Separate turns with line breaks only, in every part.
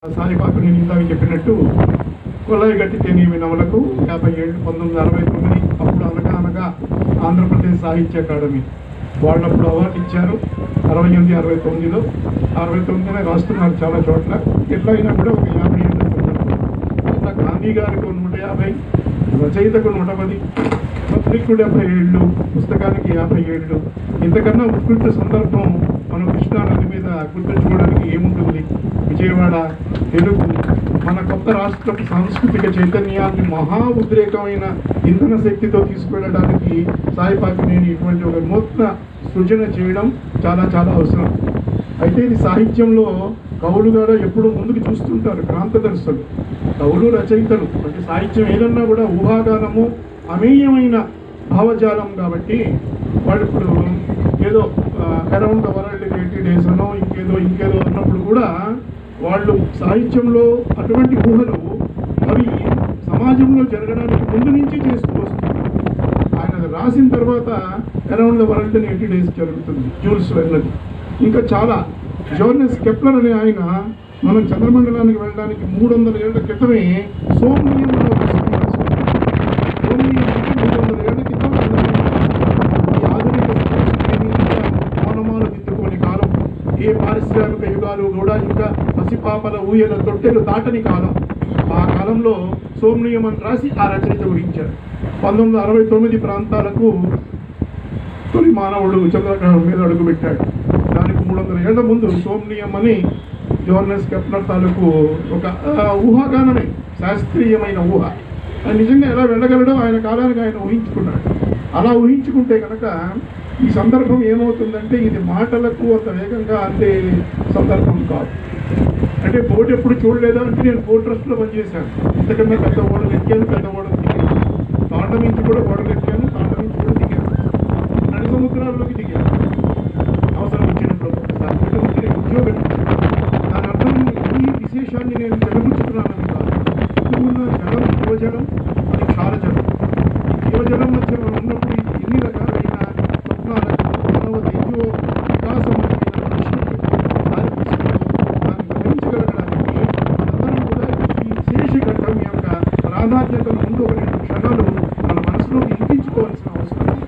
సాయిబాబు నేను ఇందాక చెప్పినట్టు కొల్లాయి గట్టి తెనివి నవలకు 50 ఏళ్ళు 1969 అప్పుడు అనగా ఆంధ్రప్రదేశ్ సాహిత్య అకాడమీ వాళ్ళప్పుడు అవార్డు ఇచ్చారు. 68 69లో 69 రాస్తున్నారు చాలా చోట్ల. ఎట్లా అయినా కూడా ఒక 50 ఏళ్ళ సందర్భం. గాంధీ గారికి 150, రచయితకు 110, పత్రికుడు 70 ఏళ్ళు, పుస్తకానికి 50 ఏళ్ళు. ఇంతకన్నా ఉత్కృష్ట సందర్భం మనం కృష్ణానది మీద గుర్తుంచుకోవడానికి ఏముంటుంది? విజయవాడ తెలుగు మన కొత్త రాష్ట్ర సాంస్కృతిక చైతన్యాన్ని మహా ఉద్రేకమైన ఇంధన శక్తితో తీసుకువెళ్ళడానికి సాయిపాకినేని ఇటువంటి ఒక నూతన సృజన చేయడం చాలా చాలా అవసరం. అయితే ఇది సాహిత్యంలో కవులు కూడా ఎప్పుడూ ముందుకు చూస్తుంటారు. క్రాంతదర్శులు కవులు రచయితలు అంటే సాహిత్యం ఏదన్నా కూడా ఊహాగానము అమేయమైన భావజాలం కాబట్టి వాళ్ళు ఇప్పుడు ఏదో అరౌండ్ ద వరల్డ్ 80 days అనో ఇంకేదో అన్నప్పుడు కూడా వాళ్ళు సాహిత్యంలో అటువంటి ఊహలు అవి సమాజంలో జరగడానికి ముందు నుంచి చేస్తూ వస్తుంది. ఆయన రాసిన తర్వాత అరౌండ్ ద వరల్డ్ 80 days జరుగుతుంది. జూల్స్ వెర్నది ఇంకా చాలా జోర్నెస్ కెప్లర్ అనే ఆయన మనం చంద్రమండలానికి వెళ్ళడానికి 300 ఏళ్ల క్రితమే సోమ్నియం అనే ఒక సినిమా రాశారు. సోమ్నియం అంటే 300 ఏళ్ల క్రితం ఈ ఆధునిక మౌనమాలు దిద్దుకోని కాలం, ఏ పారిశ్రామిక యుగాలు కూడా ఇంకా పసిపాపల ఊయల తొట్టెలు దాటని కాలం. ఆ కాలంలో సోమ్నియం అని రాసి ఆ రచయిత గురించారు. 1969 ప్రాంతాలకు తొలి మానవుడు చంద్రగ్రహణం మీద అడుగుపెట్టాడు. దానికి 300 ఏళ్ల ముందు సోమ్నియం అని జోర్నెస్ కెప్లర్ తాలూకు ఒక ఊహాగానమే, శాస్త్రీయమైన ఊహ. ఆయన నిజంగా ఎలా వెళ్ళగలడో ఆయన కాలానికి ఆయన ఊహించుకున్నాడు. అలా ఊహించుకుంటే కనుక ఈ సందర్భం ఏమవుతుందంటే ఇది మాటలకు అంత వేగంగా అందే సందర్భం కాదు. అంటే బోట్ ఎప్పుడు చూడలేదా అంటే నేను బోట్ ట్రస్ట్లో పనిచేశాను. ఇంతకన్నా పెద్ద ఓడలు ఎక్కాను, పెద్ద ఓడలు దిగాను. తాండమించి కూడా ఓడలు ఎక్కాను, తాండమించి కూడా దిగాను. నడి సముద్రాల్లోకి దిగాను అవసరం వచ్చినప్పుడు. ఒకసారి ఉద్యోగం దాని అర్థం ఈ విశేషాన్ని నేను జలపుచ్చుకున్నానని కాదు. ఉన్న జలం యువజలం, అది క్షారజలం. యువజలం మధ్య మనం ఉన్నప్పుడు ఎన్ని రకాలైన స్వప్నాలకు మానవ తేజో వికాసం దాన్ని గ్రహించగలగడానికి మనందరం కూడా ఈ విశేష ఘట్టం యొక్క ప్రాధాన్యతను ముందు ఒక 2 క్షణాలు మన మనసులో ఇంకించుకోవాల్సిన అవసరం ఉంది.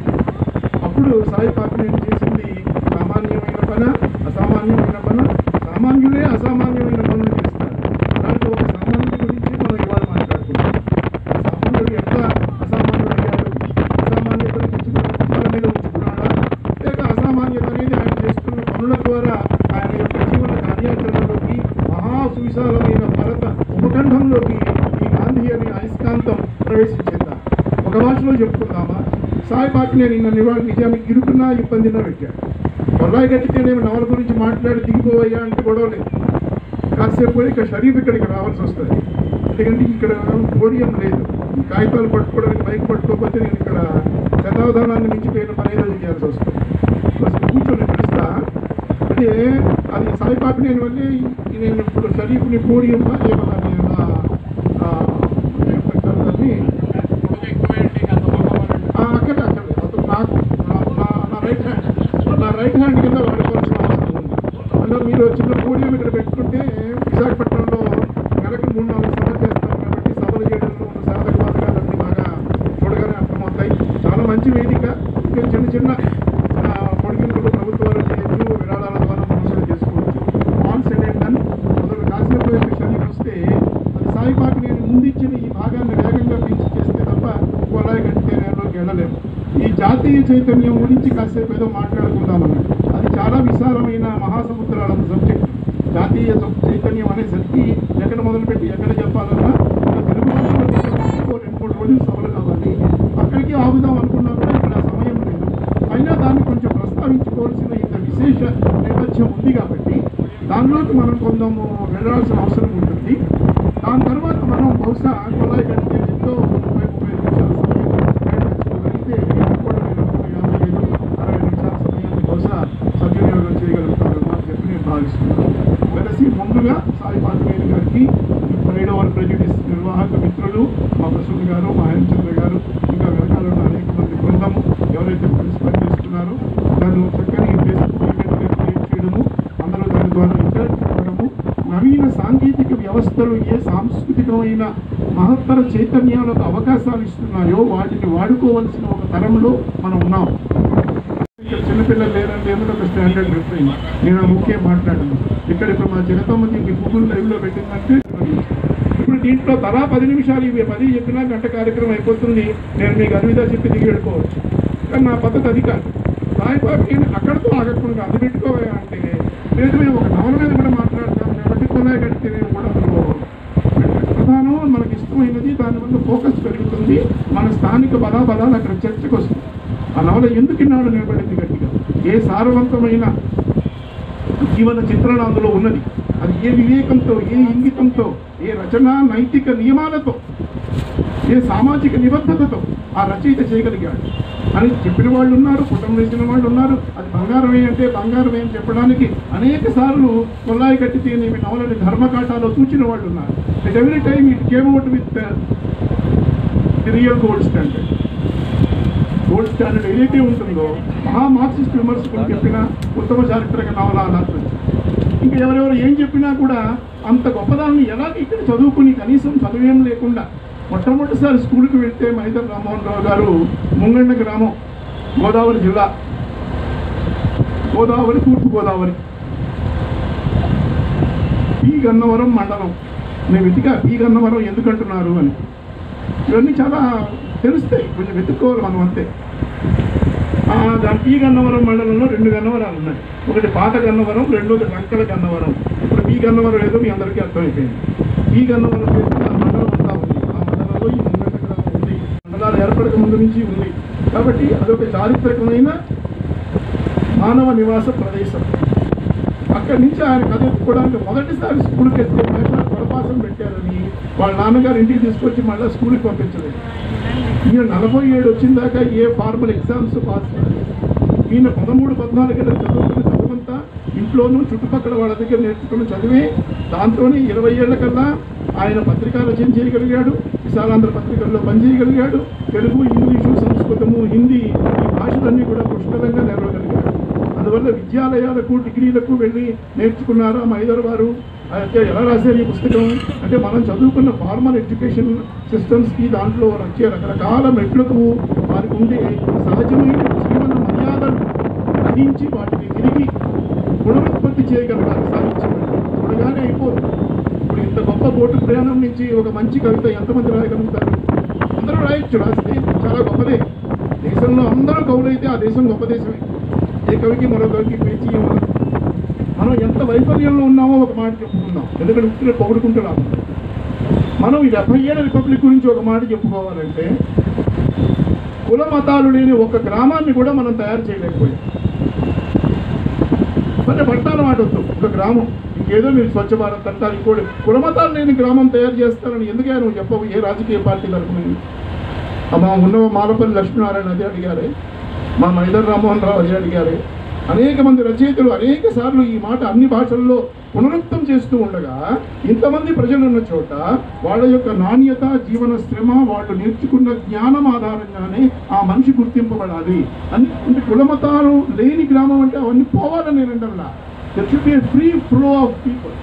అప్పుడు సాయిపాకినేని చేసింది సామాన్యమైన పన, అసామాన్యమైన పన. సామాన్యులే అసామాన్యమైన పనులు చేస్తారు. అలాంటి ఒక సామాన్యుడి గురించి మనం ఇవాళ మాట్లాడుకుంటాం. సామాన్యుడు ఎట్లా అసామాన్యుడు అయ్యాడు? అసామాన్యతను తెచ్చుకున్న మీద ఉంచుకున్నాడా, లేక అసామాన్యత అనేది ఆయన చేస్తున్న పనుల ద్వారా ఆయన యొక్క జీవన కార్యాచరణలోకి మహా సువిశాలమైన భారత ఉపఖండంలోకి ఈ గాంధీ అనే అయస్కాంతం ప్రవేశించిందా? ఒక భాషలో చెప్పుకుందామా? సాయిపాకినేని నన్ను నిజానికి ఇరుకున్నా ఇబ్బందినా పెట్టాడు. కొల్లాయి గట్టితేనేమి నవల గురించి మాట్లాడి దిగిపోవయ్యా అంటే గొడవ లేదు. కాసేపు పోయి ఇక్కడ షరీఫ్ ఇక్కడికి రావాల్సి వస్తుంది. ఎందుకంటే ఇక్కడ పోడియం లేదు. ఈ కాగితాలు పట్టుకోవడానికి బైక్ పట్టుకోకపోతే నేను ఇక్కడ శతావధానాన్ని మించిపోయిన పని ఏదో చేయాల్సి వస్తుంది. అసలు కూర్చొని పిలుస్తా అంటే అది సాయిపాకినేని వల్లే నేను ఇప్పుడు షరీఫ్ని పోడియం ఏమన్నా అక్కడ నాకు నా రైట్ హ్యాండ్ కింద వాడుకోవాల్సిన అవసరం ఉంది. అందులో మీరు చిన్న పోడియం ఇక్కడ పెట్టుకుంటే విశాఖపట్నంలో నెలకు 3-4 సభలు చేస్తాం కాబట్టి సభలు చేయడంలో ఉన్న సాధక బాధకాలన్నీ బాగా చూడగానే అర్థమవుతాయి. చాలా మంచి వేదిక. ఇంకా చిన్న పొడిగింపులు ప్రభుత్వాలు చేయొచ్చు, విరాళాల ద్వారా మనసులు చేసుకోవచ్చు. On said and done. మొదలు కాసేపు షరీఫ్ వస్తే అది సాయిపాకినేని ముందిచ్చిన ఈ భాగాన్ని వేగంగా పీల్చి చేస్తే తప్ప కొల్లాయి గట్టితేనేలోకి వెళ్ళలేము. ఈ జాతీయ చైతన్యం గురించి కాసేపు ఏదో మాట్లాడుకుందామన్నాడు. అది చాలా విశాలమైన మహాసముద్రాల సబ్జెక్ట్. జాతీయ చైతన్యం అనేసరికి ఎక్కడ మొదలుపెట్టి ఎక్కడ చెప్పాలన్నా తెలుగు భాషలో 2-3 రోజులు సభలు కావాలి. అక్కడికి ఆగుదాం అనుకున్నా కూడా ఇక్కడ సమయం లేదు. అయినా దాన్ని కొంచెం ప్రస్తావించుకోవాల్సిన ఇంత విశేష నేపథ్యం ఉంది కాబట్టి దానిలోకి మనం కొంచెము వెళ్ళాల్సిన అవసరం ఉంటుంది. దాని తర్వాత మనం బహుశా కొల్లాయి గట్టి ఎంతో 30-35 నిమిషాల సమయం కేటాయించుకోగలిగితే కూడా నేను 55-60 నిమిషాల సమయాన్ని బహుశా సద్వినియోగం చేయగలుగుతాను అని చెప్పి నేను భావిస్తున్నాను. వెలసి ముందుగా సాయిపాకినేని గారికి ప్రైడ్ ఓవర్ ప్రెజుడిస్ నిర్వాహక మిత్రులు, మా ప్రసూన్ గారు, మా హేమచంద్ర గారు, ఇంకా వెనకాల ఉన్న అనేక మంది బృందము ఎవరైతే పార్టిసిపేట్ చేస్తున్నారో దాన్ని చక్కని ఫేస్బుక్ ఈవెంట్గా క్రియేట్ చేయడము, అందరూ దాని ద్వారా ఇంటరాక్ట్ అవ్వడము, నవీన సాంకేతిక వ్యవస్థలు ఏ సాంస్కృతికమైన మహత్తర చైతన్యాలకు అవకాశాలు ఇస్తున్నాయో వాటిని వాడుకోవాల్సిన ఒక తరంలో మనం ఉన్నాం. ఇక్కడ చిన్నపిల్లలు లేరంటే ఏదో ఒక స్టాండర్డ్ రిఫరెన్స్. నేను ముఖ్యం మాట్లాడాను ఇక్కడ. ఇప్పుడు మా జగతమ్మ దీనికి గూగుల్ లైవ్లో పెట్టిందంటే ఇప్పుడు దీంట్లో తలా 10 నిమిషాలు ఇవి 10 చెప్పినా గంట కార్యక్రమం అయిపోతుంది. నేను మీకు అనివిదా చెప్పి దిగి వెళ్ళిపోవచ్చు. కానీ నా పద్ధతి అది కాదు. సాయిబాబు అక్కడితో ఆగకుండా అది పెట్టుకోవా అంటే లేదు, మేము ఒక నవల మీద కూడా మాట్లాడతాం కాబట్టి కొలాయి కడితే నేను కూడా ప్రధానం మనకి ఇష్టమైనది. దానివల్ల ఫోకస్ పెరుగుతుంది. మన స్థానిక బలాబలాలు అక్కడ చర్చకు వస్తుంది. ఆ నవల ఎందుకు ఇన్నాడు నిలబడింది గట్టిగా, ఏ సారవంతమైన జీవన చిత్రణ అందులో ఉన్నది, అది ఏ వివేకంతో, ఏ ఇంగితంతో, ఏ రచనా నైతిక నియమాలతో, ఏ సామాజిక నిబద్ధతతో ఆ రచయిత చేయగలిగాడు అని చెప్పిన వాళ్ళు ఉన్నారు, కుటుంబం వేసిన వాళ్ళు ఉన్నారు. అది బంగారమే అంటే బంగారమే అని చెప్పడానికి అనేక సార్లు కొల్లాయి కట్టితే నేను నవలని ధర్మకాటాలో చూచిన వాళ్ళు ఉన్నారు. At every time it came out with the real gold standard. Gold standard ఏదైతే ఉంటుందో మహా మార్క్సిస్ట్ విమర్శకులు చెప్పిన ఉత్తమ చారిత్రక నవల అన్నట్టు. ఇంకా ఎవరెవరు ఏం చెప్పినా కూడా అంత గొప్పదాన్ని ఎలాగ ఇక్కడ చదువుకుని కనీసం చదువేం లేకుండా మొట్టమొదటిసారి స్కూల్కి వెళ్తే మైదర్ రామ్మోహన్ రావు గారు ముంగండ గ్రామం, గోదావరి జిల్లా, గోదావరి, తూర్పు గోదావరి, పి గన్నవరం మండలం. నేను వెతికా పి గన్నవరం ఎందుకంటున్నారు అని. ఇవన్నీ చాలా తెలుస్తాయి, కొంచెం వెతుక్కోవాలి మనం అంతే. దాని పి గన్నవరం మండలంలో 2 గన్నవరాలు ఉన్నాయి. ఒకటి పాత గన్నవరం, రెండోది లంకల గన్నవరం. ఇప్పుడు పి గన్నవరం ఏదో మీ అందరికీ అర్థమైపోయింది. పి గన్నవరం చేస్తే ఆ మండలం అంతా ఉంది. ఆ మండలంలో ఈ ముంగంట గ్రామం ఉంది. మండలాలు ఏర్పడక ముందు నుంచి ఉంది. కాబట్టి అదొక చారిత్రకమైన మానవ నివాస ప్రదేశం. అక్కడి నుంచి ఆయన కథెత్తుకోవడానికి మొదటిసారి స్కూల్కి వెళ్తే కొడపాసం పెట్టారని వాళ్ళ నాన్నగారు ఇంటికి తీసుకొచ్చి మళ్ళీ స్కూల్కి పంపించలేదు. ఈయన 47 వచ్చిన దాకా ఏ ఫార్మల్ ఎగ్జామ్స్ పాస్ కాదు. ఈయన 13-14 ఏళ్ళకి చదువుకున్న చదువంతా ఇంట్లోనూ చుట్టుపక్కల వాళ్ళ దగ్గర నేర్చుకున్న చదివే. దాంతోనే 20 ఏళ్ల కల్లా ఆయన పత్రికా రచన చేయగలిగాడు. విశాలాంధ్ర పత్రికల్లో పనిచేయగలిగాడు. తెలుగు, ఇంగ్లీషు, సంస్కృతము, హిందీ ఈ భాషలన్నీ కూడా పుష్కలంగా నెరవేరగలిగాడు. అందువల్ల విద్యాలయాలకు, డిగ్రీలకు వెళ్ళి నేర్చుకున్నారు ఆ మైదర్ వారు. అయితే ఎలా రాశారు ఈ పుస్తకం అంటే మనం చదువుకున్న ఫార్మల్ ఎడ్యుకేషన్ సిస్టమ్స్కి దాంట్లో వచ్చే రకరకాల మెట్లకు వారికి ఉండే సహజమైన జీవన మర్యాదలు గ్రహించి వాటిని తిరిగి పునరుత్పత్తి చేయగలగాలి. సాధించాలి చూడగానే అయిపోతుంది. ఇప్పుడు ఇంత గొప్ప బోటు ప్రయాణం నుంచి ఒక మంచి కవిత ఎంతమంది రాయగలుగుతారు? అందరూ రాయొచ్చు, రాస్తే చాలా గొప్పదే. దేశంలో అందరూ కవులైతే ఆ దేశం గొప్ప దేశమే. ఏ కవికి మరో కవికి పేచి ఇవ్వాలి. మనం ఎంత వైఫల్యంలో ఉన్నామో ఒక మాట చెప్పుకుందాం. ఎందుకంటే ఉత్తిలో పొగుడుకుంటున్నాము. మనం ఈ 70 ఏళ్ల రిపబ్లిక్ గురించి ఒక మాట చెప్పుకోవాలంటే కుల మతాలు లేని ఒక గ్రామాన్ని కూడా మనం తయారు చేయలేకపోయాం. అంటే పట్టాల మాట వద్దు, ఒక గ్రామం ఇంకేదో మీరు స్వచ్ఛ భారత్ అంటారు, ఇంకోటి కుల మతాలు లేని గ్రామం తయారు చేస్తారని ఎందుకే నువ్వు చెప్పవు? ఏ రాజకీయ పార్టీ తరఫున? మా ఉన్న మాలపల్లి లక్ష్మీనారాయణ అదే అడిగారే, మా మైదర్ రామ్మోహన్ రావు అదే అడిగారే. అనేక మంది రచయితలు అనేక సార్లు ఈ మాట అన్ని భాషల్లో పునరుక్తం చేస్తూ ఉండగా ఇంతమంది ప్రజలు ఉన్న చోట వాళ్ళ యొక్క నాణ్యత, జీవన శ్రమ, వాళ్ళు నేర్చుకున్న జ్ఞానం ఆధారంగానే ఆ మనిషి గుర్తింపబడాలి అని. అంటే కులమతాలు లేని గ్రామం అంటే అవన్నీ పోవాలని నేను అంటల్లా. There should be a free flow of people.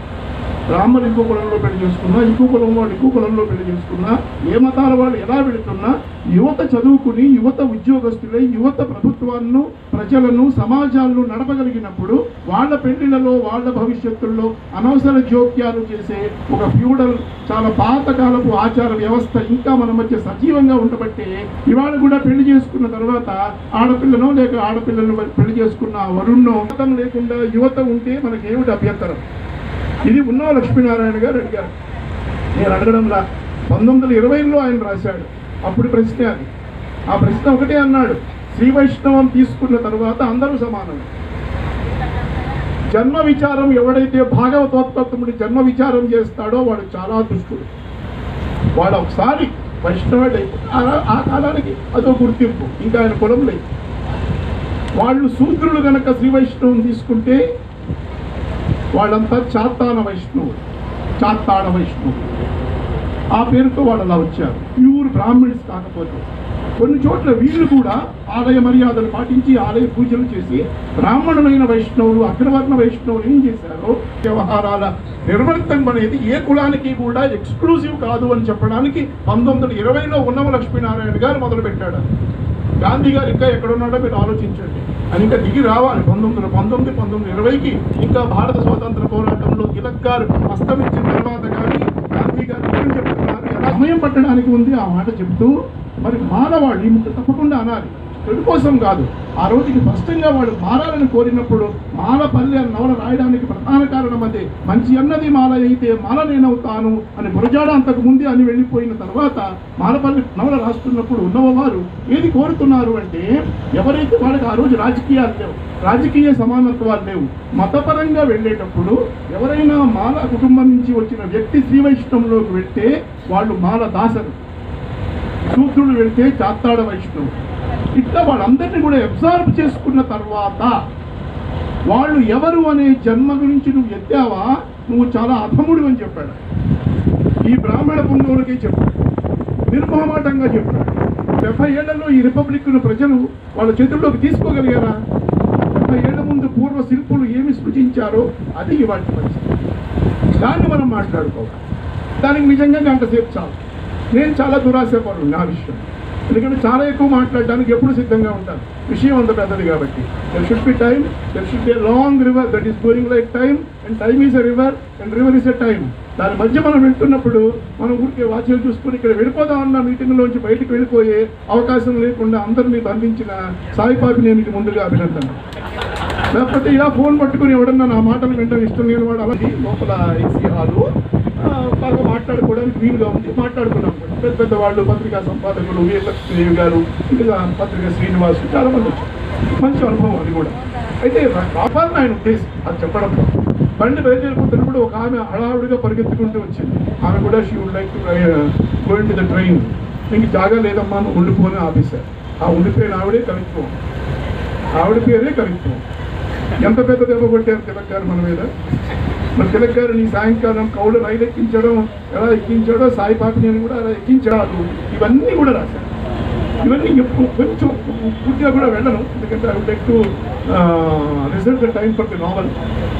బ్రాహ్మణులు ఇంకో కులంలో పెళ్లి చేసుకున్నా, ఇంకో కులం వాళ్ళు ఇంకో కులంలో పెళ్లి చేసుకున్నా, ఏ మతాల వాళ్ళు ఎలా వెళుతున్నా, యువత చదువుకుని, యువత ఉద్యోగస్తులై, యువత ప్రభుత్వాలను, ప్రజలను, సమాజాలను నడపగలిగినప్పుడు వాళ్ళ పెళ్లిళ్లలో, వాళ్ళ భవిష్యత్తుల్లో అనవసర జోక్యాలు చేసే ఒక ఫ్యూడల్, చాలా పాతకాలపు ఆచార వ్యవస్థ ఇంకా మన మధ్య సజీవంగా ఉండబట్టే ఇవాళ కూడా పెళ్లి చేసుకున్న తర్వాత ఆడపిల్లనో లేక ఆడపిల్లలను పెళ్లి చేసుకున్న వరుణ్ణో మతం లేకుండా యువత ఉంటే మనకేమిటి అభ్యంతరం? ఇది ఉన్నవ లక్ష్మీనారాయణ గారు అడిగారు. నేను అడగడంలా 1920లో ఆయన రాశాడు. అప్పుడు ప్రశ్న అది. ఆ ప్రశ్న ఒకటే అన్నాడు, శ్రీ వైష్ణవం తీసుకున్న తర్వాత అందరూ సమానం. జన్మ విచారం ఎవడైతే భాగవతోత్పత్తుడి జన్మ విచారం చేస్తాడో వాడు చాలా దుష్టుడు. వాడు ఒకసారి వైష్ణవుడు ఆ కాలానికి అదో గుర్తింపు, ఇంకా ఆయన కులం లేదు. వాళ్ళు శూద్రులు కనుక శ్రీ వైష్ణవం తీసుకుంటే వాళ్ళంతా చాత్తాన వైష్ణవుడు, చాత్తాడ వైష్ణవుడు ఆ పేరుతో వాళ్ళు అలా వచ్చారు. ప్యూర్ బ్రాహ్మణ్స్ కాకపోతే కొన్ని చోట్ల వీళ్ళు కూడా ఆలయ మర్యాదలు పాటించి ఆలయ పూజలు చేసి బ్రాహ్మణులైన వైష్ణవులు అగ్రవర్ణ వైష్ణవులు ఏం చేశారో వ్యవహారాల నిర్వర్తం అనేది ఏ కులానికి కూడా ఎక్స్క్లూజివ్ కాదు అని చెప్పడానికి 1920లో ఉన్నవ లక్ష్మీనారాయణ గారు మొదలుపెట్టాడు. గాంధీ గారు ఇంకా ఎక్కడున్నాడో మీరు ఆలోచించండి. అని ఇంకా దిగి రావాలి 1919, 1920కి ఇంకా భారత స్వాతంత్ర పోరాటంలో తిలక్ గారు అస్తమించిన తర్వాత కానీ గాంధీ గారు ఏం చెప్తున్నారు, సమయం పట్టడానికి ఉంది ఆ మాట చెప్తూ మరి మానవాళ్ళు ఈ ముక్క తప్పకుండా అనాలి. చెడు కోసం కాదు, ఆ రోజుకి స్పష్టంగా వాళ్ళు మారాలని కోరినప్పుడు మాలపల్లి అని నవల రాయడానికి ప్రధాన కారణం అదే. మంచి అన్నది మాల అయితే మాల నేనవుతాను అని గురజాడ అంతకు ముందే అని వెళ్ళిపోయిన తర్వాత మాలపల్లి నవల రాస్తున్నప్పుడు ఉన్నవారు ఏది కోరుతున్నారు అంటే, ఎవరైతే వాళ్ళకి ఆ రోజు రాజకీయాలు లేవు, రాజకీయ సమానత్వాలు లేవు, మతపరంగా వెళ్ళేటప్పుడు ఎవరైనా మాల కుటుంబం నుంచి వచ్చిన వ్యక్తి శ్రీ వైష్ణవంలోకి వెళ్తే వాళ్ళు మాల దాసరు, శూద్రుడు వెళ్తే చాత్తాడ వైష్ణవుడు. ఇట్లా వాళ్ళందరినీ కూడా అబ్జర్వ్ చేసుకున్న తర్వాత వాళ్ళు ఎవరు అనే జన్మ గురించి నువ్వు ఎత్తావా, నువ్వు చాలా అధముడు అని చెప్పాడు. ఈ బ్రాహ్మణ పుంగవులకే చెప్పాడు, నిర్మోహమాటంగా చెప్పాడు. 70 ఏళ్లలో ఈ రిపబ్లిక్ను ప్రజలు వాళ్ళ చేతుల్లోకి తీసుకోగలిగారా? 70 ఏళ్ల ముందు పూర్వ శిల్పులు ఏమి సృజించారో అది ఇవాళ పరిస్థితి. దాన్ని మనం మాట్లాడుకోవాలి. దానికి నిజంగా గంటసేపు చాలు. నేను చాలా దురాశపడు నా విషయం, ఎందుకంటే చాలా ఎక్కువ మాట్లాడడానికి ఎప్పుడు సిద్ధంగా ఉంటాను. విషయం అంత పెద్దది కాబట్టి. There should B time, there should be long river that is going like time, and time is a river and river is a time. దాని మధ్య మనం వెళ్తున్నప్పుడు మనం ఊరికే వాచ్యం చూసుకుని ఇక్కడ వెళ్ళిపోదామన్న మీటింగ్లోంచి బయటకు వెళ్ళిపోయే అవకాశం లేకుండా అందరినీ బంధించిన సాయిపాపి నేను ముందుగా అభినందన. లేకపోతే ఇలా ఫోన్ పట్టుకుని ఎవడన్నా నా మాటలు వినడం ఇష్టం లేని వాడు అలాగే లోపల ఏసీ హాలు బాగా మాట్లాడుకోవడానికి వీలుగా ఉంది. మాట్లాడుకున్నాం పెద్ద పెద్ద వాళ్ళు, పత్రికా సంపాదకులు వీరలక్ష్మీదేవి గారు, ఇంకా పత్రికా శ్రీనివాసు, చాలా మంది వచ్చారు. మంచి అనుభవం అది కూడా. అయితే కాపాలని ఆయన ఉద్దేశం అది చెప్పడంలో. బండి బయలుదేరిపోతున్నప్పుడు ఒక ఆమె హడావుడిగా పరిగెత్తుకుంటూ వచ్చింది. ఆమె కూడా she would like to go in to the train. ఇంక జాగా లేదమ్మా నువ్వు ఉండిపోని ఆఫీసర్. ఆ ఉండిపోయిన ఆవిడే కవిత్వం, ఆవిడ పేరే కవిత్వం. ఎంత పెద్ద దెబ్బ కొట్టారు తిలక్ గారు మన మీద. మరి తిలక్ గారు నీ సాయంకాలం కౌలు రైలు ఎక్కించడం ఎలా ఎక్కించాడో సాయిపాపిని అని కూడా అలా ఎక్కించాడు. ఇవన్నీ కూడా రాశారు. ఇవన్నీ కొంచెం పూర్తిగా కూడా వెళ్ళను, ఎందుకంటే I would like to reserve the time for the novel.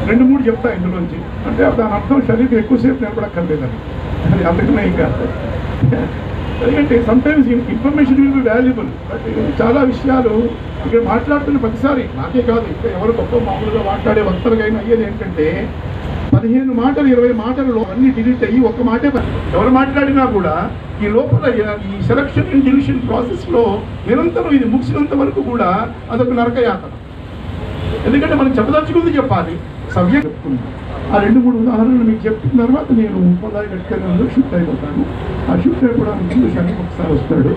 2-3 చెప్తా ఇందులోంచి. అంటే దాని అర్థం శరీరం ఎక్కువసేపు నిలబడక్కర్లేదని, అది అందుకనే ఇంకా. ఎందుకంటే sometimes information will be valuable. But చాలా విషయాలు ఇక్కడ మాట్లాడుతున్న ప్రతిసారి నాకే కాదు, ఇంకా ఎవరు గొప్ప మామూలుగా మాట్లాడే వక్తలుగైనా అయ్యేది ఏంటంటే 15 మాటలు 20 మాటలలో అన్ని డిలీట్ అయ్యి ఒక్క మాటే ఎవరు మాట్లాడినా కూడా ఈ లోపల ఈ సెలక్షన్ అండ్ డిలిషన్ ప్రాసెస్లో నిరంతరం ఇది ముగిసినంత వరకు కూడా అదొక నరకయాతన. ఎందుకంటే మనం చెప్పదలుచుకుంది చెప్పాలి, సవ్యం చెప్తుంది. ఆ 2-3 ఉదాహరణలు మీకు చెప్పిన తర్వాత నేను పొలాయి కట్టుకునే షిఫ్ట్ అయిపోతాను. ఆ షిఫ్ట్ అయిపోవడానికి ముందు శని ఒకసారి వస్తాడు.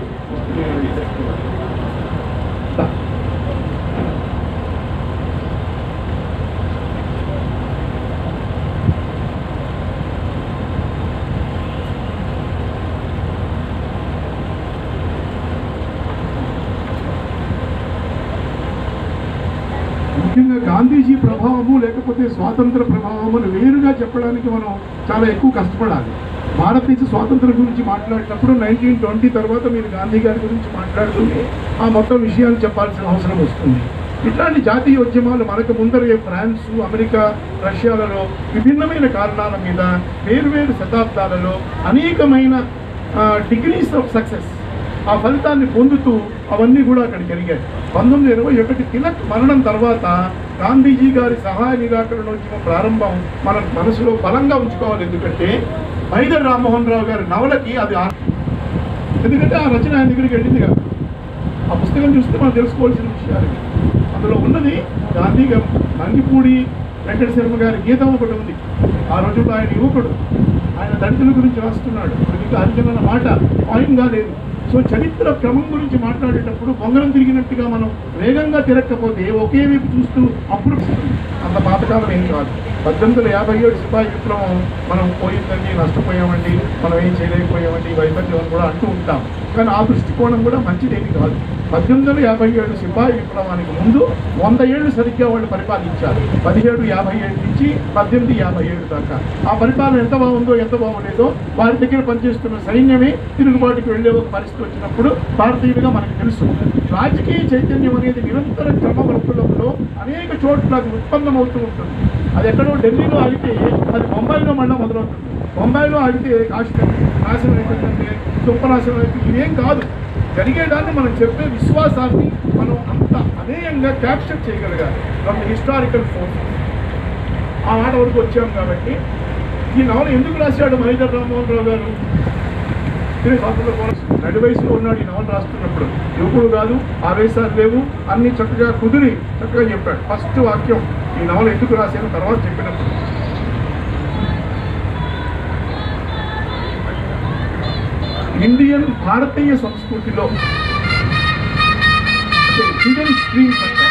ముఖ్యంగా గాంధీజీ ప్రభావము లేకపోతే స్వాతంత్ర ప్రభావము అని వేరుగా చెప్పడానికి మనం చాలా ఎక్కువ కష్టపడాలి. భారతదేశ స్వాతంత్రం గురించి మాట్లాడినప్పుడు 1920 తర్వాత మీరు గాంధీ గారి గురించి మాట్లాడుతుంటే ఆ మొత్తం విషయాలు చెప్పాల్సిన అవసరం వస్తుంది. ఇట్లాంటి జాతీయ ఉద్యమాలు మనకు ముందరే ఫ్రాన్స్, అమెరికా, రష్యాలలో విభిన్నమైన కారణాల మీద వేరువేరు శతాబ్దాలలో అనేకమైన డిగ్రీస్ ఆఫ్ సక్సెస్ ఆ ఫలితాన్ని పొందుతూ అవన్నీ కూడా అక్కడికి జరిగాయి. 1921 తిలక్ మరణం తర్వాత గాంధీజీ గారి సహాయ నిరాకరణోద్యమం ప్రారంభం మన మనసులో బలంగా ఉంచుకోవాలి. ఎందుకంటే మైదర్ రామ్మోహన్ రావు గారి నవలకి అది, ఎందుకంటే ఆ రచన ఆయన దగ్గరికి వెళ్ళింది కదా. ఆ పుస్తకం చూస్తే మనం తెలుసుకోవాల్సిన విషయాలు అందులో ఉన్నది. గాంధీ గారు నందిపూడి వెంకట శర్మ గారి గీతం ఒకటి ఉంది. ఆ రోజుల్లో ఆయన యువకుడు, ఆయన దళితుల గురించి రాస్తున్నాడు. ఇంకా హరిజనుల మాట పాయింట్గా లేదు. సో చరిత్ర క్రమం గురించి మాట్లాడేటప్పుడు బొంగరం తిరిగినట్టుగా మనం వేగంగా తిరగకపోతే ఒకే వైపు చూస్తూ అప్పుడు అంత పాతకాలం ఏం కాదు. 1857 సిపాయి విప్లవం మనం పోయిందండి, నష్టపోయామండి, మనం ఏం చేయలేకపోయామండి, వైఫల్యం అని కూడా అంటూ ఉంటాం. కానీ ఆ దృష్టికోణం కూడా మంచిదేమి కాదు. 1857 సిపాయి విప్లవానికి ముందు 100 ఏళ్ళు సరిగ్గా వాళ్ళు పరిపాలించారు. 1757 నుంచి 1857 దాకా. ఆ పరిపాలన ఎంత బాగుందో ఎంత బాగుండేదో వారి దగ్గర పనిచేస్తున్న సైన్యమే తిరుగుబాటుకు వెళ్ళే ఒక పరిస్థితి వచ్చినప్పుడు భారతీయులుగా మనకు తెలుసు. రాజకీయ చైతన్యం అనేది నిరంతర క్రమవర్తులంలో అనేక చోట్ల ఉత్పన్నమవుతూ ఉంటుంది. అది ఎక్కడో ఢిల్లీలో ఆగితే అది ముంబైలో మళ్ళీ మొదలవుతుంది. ముంబైలో ఆగితే కాశ్మీర్ నాశనం అయిపోతుందంటే దుంపనాశనం అయిపోతుంది. ఇదేం కాదు. జరిగేదాన్ని మనం చెప్పే విశ్వాసాన్ని మనం అంత అనేకంగా క్యాప్చర్ చేయగలగాలి ఫ్రమ్ ది హిస్టారికల్ ఫోర్స్. ఆ మాట వరకు వచ్చాం. కాబట్టి ఈ నవల ఎందుకు రాశాడు మైదర్ రామ్మోహన్ రావు గారు? నడి వయసులో ఉన్నాడు ఈ నవల రాస్తున్నప్పుడు. యువకుడు కాదు, ఆవేశాలు లేవు, అన్ని చక్కగా కుదిరి చక్కగా చెప్పాడు. ఫస్ట్ వాక్యం ఈ నవల ఎందుకు రాశాను తర్వాత చెప్పినప్పుడు, ఇండియన్ భారతీయ సంస్కృతిలో హిడెన్ స్ట్రీమ్స్ అంటే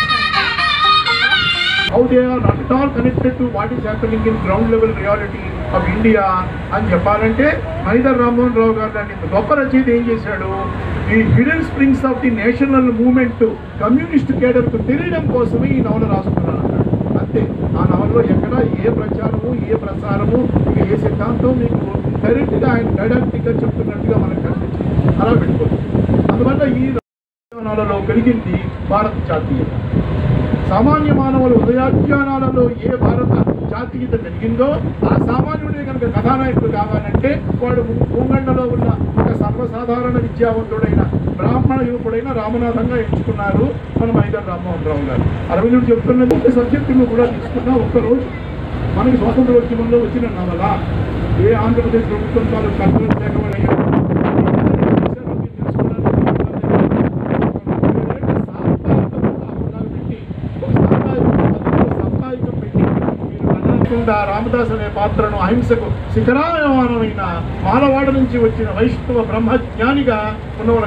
how they are not at all connected to what is happening in ground level reality of India అని చెప్పాలంటే మైదర్ రామ్మోహన్ రావు గారు దాన్ని గొప్ప రచయిత ఏం చేశాడు? ఈ hidden springs of the national movement communist కేడర్కు తెలియడం కోసమే ఈ నవల రాసుకున్నాను అన్నాడు. అంతే. ఆ నవలలో ఎక్కడ ఏ ప్రచారము, ఏ ప్రసారము, ఏ సిద్ధాంతం మీకు డైరెక్ట్గా ఆయన డైడాక్టిక్గా చెప్తున్నట్టుగా మనకు కనిపించింది. అలా వెళ్ళిపోతుంది. అందువల్ల ఈ రాజ్యానాలలో కలిగింది భారత జాతీయత. సామాన్య మానవుల ఉదయాధ్యానాలలో ఏ భారత జాతీయత కలిగిందో ఆ సామాన్యుడే కనుక కథానాయకుడు కావాలంటే వాడు ముంగండలో ఉన్న ఒక సర్వసాధారణ విద్యావంతుడైన బ్రాహ్మణ యువకుడైన రామనాథంగా ఎంచుకున్నారు మన మైదర్ రామ్మోహన్ రావు గారు. అరవిందుడు చెప్తున్నది ఒక సబ్జెక్టును కూడా తీసుకున్నా ఒక్కరోజు మనకి స్వాతంత్రోద్యమంలో వచ్చిన నవల ఏ ఆంధ్రప్రదేశ్ ప్రభుత్వం వాళ్ళు కర్నూలు లేకపోవడం రామదాస్ అనే పాత్రను అహింసకు శిఖరాయమానమైన మానవాడ నుంచి వచ్చిన వైష్ణవ బ్రహ్మజ్ఞానిగా ఉన్నవారు